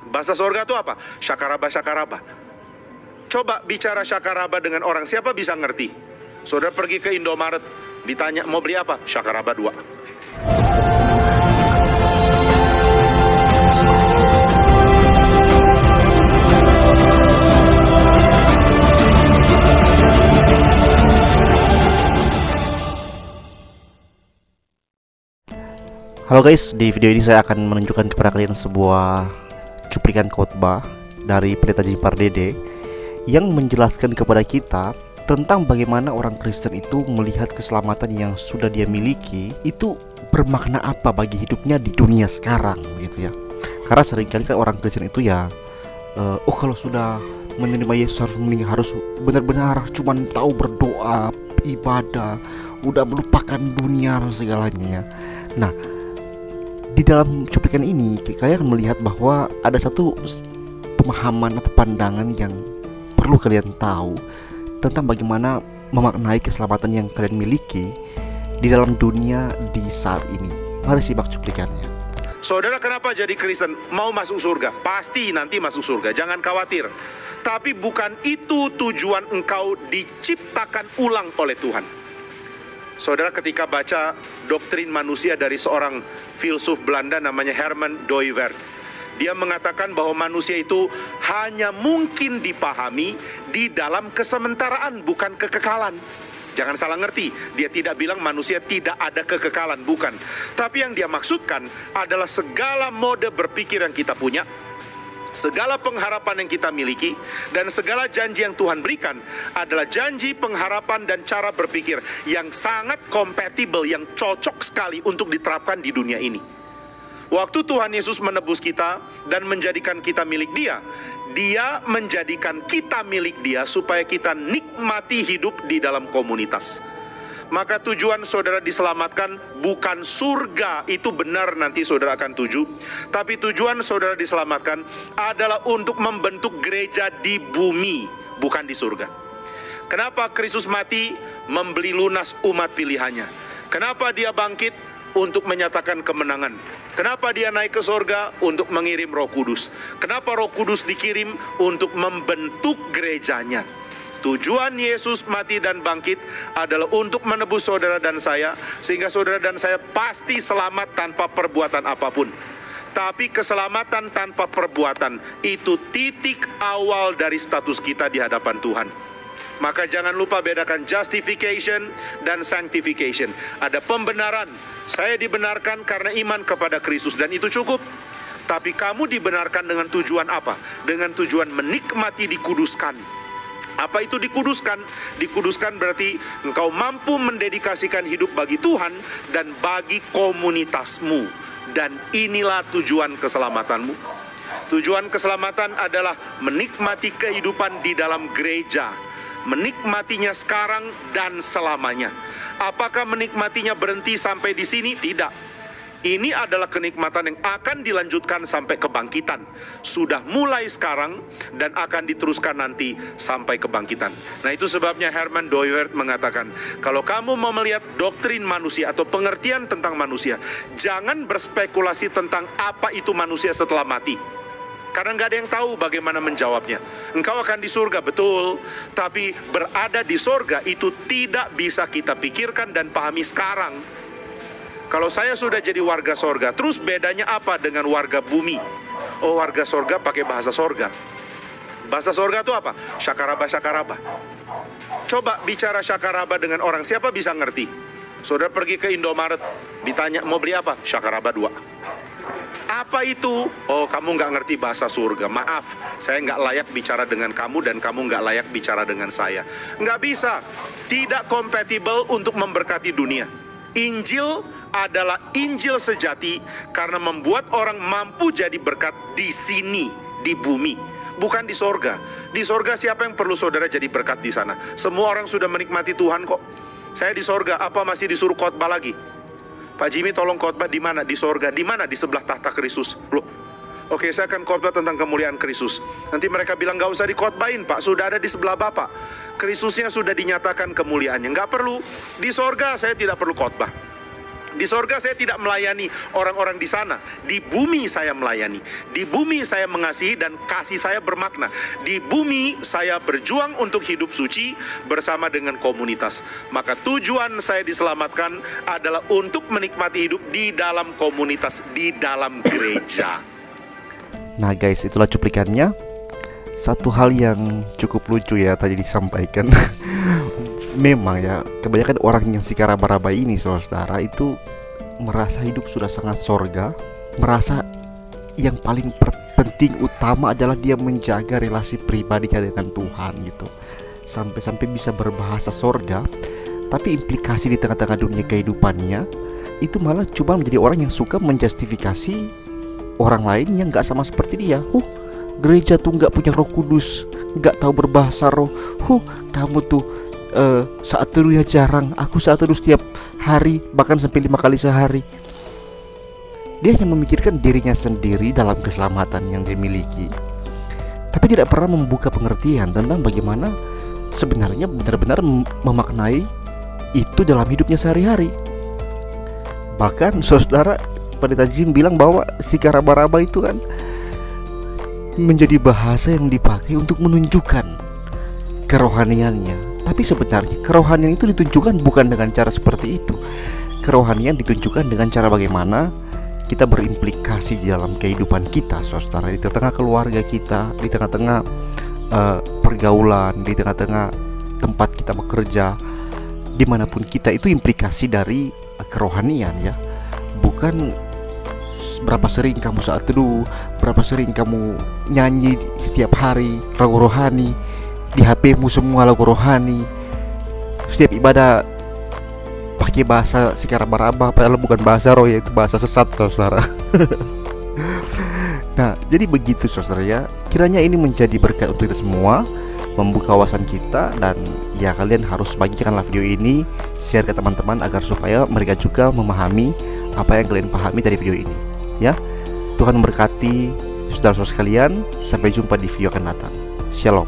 Bahasa sorga itu apa? Syakaraba, syakaraba. Coba bicara syakaraba dengan orang, siapa bisa ngerti? Saudara pergi ke Indomaret, ditanya mau beli apa? Syakaraba 2. Halo guys, di video ini saya akan menunjukkan kepada kalian sebuah cuplikan khotbah dari Pendeta Jimmy Pardede yang menjelaskan kepada kita tentang bagaimana orang Kristen itu melihat keselamatan yang sudah dia miliki itu bermakna apa bagi hidupnya di dunia sekarang, gitu ya. Karena seringkali kan orang Kristen itu ya, kalau sudah menerima Yesus harus benar-benar cuman tahu berdoa, ibadah, udah melupakan dunia dan segalanya ya. Nah, di dalam cuplikan ini kalian akan melihat bahwa ada satu pemahaman atau pandangan yang perlu kalian tahu tentang bagaimana memaknai keselamatan yang kalian miliki di dalam dunia di saat ini. Mari simak cuplikannya. Saudara, kenapa jadi Kristen? Mau masuk surga? Pasti nanti masuk surga, jangan khawatir. Tapi bukan itu tujuan engkau diciptakan ulang oleh Tuhan. Saudara, ketika baca doktrin manusia dari seorang filsuf Belanda namanya Herman Dooyeweerd, dia mengatakan bahwa manusia itu hanya mungkin dipahami di dalam kesementaraan, bukan kekekalan. Jangan salah ngerti, dia tidak bilang manusia tidak ada kekekalan, bukan. Tapi yang dia maksudkan adalah segala mode berpikir yang kita punya, segala pengharapan yang kita miliki, dan segala janji yang Tuhan berikan adalah janji, pengharapan, dan cara berpikir yang sangat kompatibel, yang cocok sekali untuk diterapkan di dunia ini. Waktu Tuhan Yesus menebus kita dan menjadikan kita milik Dia, Dia menjadikan kita milik Dia supaya kita nikmati hidup di dalam komunitas. Maka tujuan saudara diselamatkan bukan surga, itu benar nanti saudara akan tuju. Tapi tujuan saudara diselamatkan adalah untuk membentuk gereja di bumi, bukan di surga. Kenapa Kristus mati? Membeli lunas umat pilihannya. Kenapa Dia bangkit? Untuk menyatakan kemenangan. Kenapa Dia naik ke surga? Untuk mengirim Roh Kudus. Kenapa Roh Kudus dikirim? Untuk membentuk gerejanya. Tujuan Yesus mati dan bangkit adalah untuk menebus saudara dan saya, sehingga saudara dan saya pasti selamat tanpa perbuatan apapun. Tapi keselamatan tanpa perbuatan itu titik awal dari status kita di hadapan Tuhan. Maka jangan lupa bedakan justification dan sanctification. Ada pembenaran, saya dibenarkan karena iman kepada Kristus dan itu cukup. Tapi kamu dibenarkan dengan tujuan apa? Dengan tujuan menikmati dikuduskan. Apa itu dikuduskan? Dikuduskan berarti engkau mampu mendedikasikan hidup bagi Tuhan dan bagi komunitasmu. Dan inilah tujuan keselamatanmu. Tujuan keselamatan adalah menikmati kehidupan di dalam gereja. Menikmatinya sekarang dan selamanya. Apakah menikmatinya berhenti sampai di sini? Tidak. Ini adalah kenikmatan yang akan dilanjutkan sampai kebangkitan. Sudah mulai sekarang dan akan diteruskan nanti sampai kebangkitan. Nah, itu sebabnya Herman Dooyeweerd mengatakan, kalau kamu mau melihat doktrin manusia atau pengertian tentang manusia, jangan berspekulasi tentang apa itu manusia setelah mati. Karena nggak ada yang tahu bagaimana menjawabnya. Engkau akan di surga, betul. Tapi berada di surga itu tidak bisa kita pikirkan dan pahami sekarang. Kalau saya sudah jadi warga sorga, terus bedanya apa dengan warga bumi? Oh, warga sorga pakai bahasa sorga. Bahasa sorga itu apa? Syakaraba, syakaraba. Coba bicara syakaraba dengan orang, siapa bisa ngerti? Saudara pergi ke Indomaret, ditanya mau beli apa? Syakaraba 2. Apa itu? Oh, kamu nggak ngerti bahasa surga. Maaf, saya nggak layak bicara dengan kamu dan kamu nggak layak bicara dengan saya. Nggak bisa. Tidak kompatibel untuk memberkati dunia. Injil adalah Injil sejati karena membuat orang mampu jadi berkat di sini, di bumi, bukan di sorga. Di sorga siapa yang perlu saudara jadi berkat di sana? Semua orang sudah menikmati Tuhan kok. Saya di sorga, apa masih disuruh khotbah lagi? Pak Jimmy tolong khotbah di mana? Di sorga. Di mana? Di sebelah tahta Kristus. Loh, oke, saya akan khotbah tentang kemuliaan Kristus. Nanti mereka bilang gak usah dikhotbahin Pak, sudah ada di sebelah Bapak. Kristusnya sudah dinyatakan kemuliaannya, gak perlu. Di sorga saya tidak perlu khotbah. Di sorga saya tidak melayani orang-orang di sana. Di bumi saya melayani. Di bumi saya mengasihi dan kasih saya bermakna. Di bumi saya berjuang untuk hidup suci bersama dengan komunitas. Maka tujuan saya diselamatkan adalah untuk menikmati hidup di dalam komunitas, di dalam gereja. Nah guys, itulah cuplikannya. Satu hal yang cukup lucu ya tadi disampaikan. Memang ya, kebanyakan orang yang si raba-raba ini saudara itu merasa hidup sudah sangat sorga, merasa yang paling penting utama adalah dia menjaga relasi pribadinya dengan Tuhan gitu. Sampai-sampai bisa berbahasa sorga, tapi implikasi di tengah-tengah dunia kehidupannya itu malah cuma menjadi orang yang suka menjustifikasi orang lain yang gak sama seperti dia. Gereja tuh gak punya Roh Kudus, gak tahu berbahasa roh. Kamu tuh saat teduhnya jarang. Aku saat teduh setiap hari, bahkan sampai 5 kali sehari. Dia hanya memikirkan dirinya sendiri dalam keselamatan yang dia miliki, tapi tidak pernah membuka pengertian tentang bagaimana sebenarnya benar-benar memaknai itu dalam hidupnya sehari-hari. Bahkan saudara, Pendeta Jim bilang bahwa si raba-raba itu kan menjadi bahasa yang dipakai untuk menunjukkan kerohaniannya. Tapi sebenarnya kerohanian itu ditunjukkan bukan dengan cara seperti itu. Kerohanian ditunjukkan dengan cara bagaimana kita berimplikasi di dalam kehidupan kita, saudara, di tengah keluarga kita, di tengah-tengah pergaulan, di tengah-tengah tempat kita bekerja, dimanapun kita, itu implikasi dari kerohanian ya. Bukan berapa sering kamu saat teduh, berapa sering kamu nyanyi setiap hari lagu rohani, di HP-mu semua lagu rohani, setiap ibadah pakai bahasa si raba-raba, padahal bukan bahasa roh, yaitu bahasa sesat saudara. Nah, jadi begitu saudara ya. Kiranya ini menjadi berkat untuk kita semua, membuka wawasan kita, dan ya kalian harus bagikanlah video ini, share ke teman-teman agar supaya mereka juga memahami apa yang kalian pahami dari video ini ya. Tuhan memberkati saudara-saudara sekalian. Sampai jumpa di video akan datang. Shalom.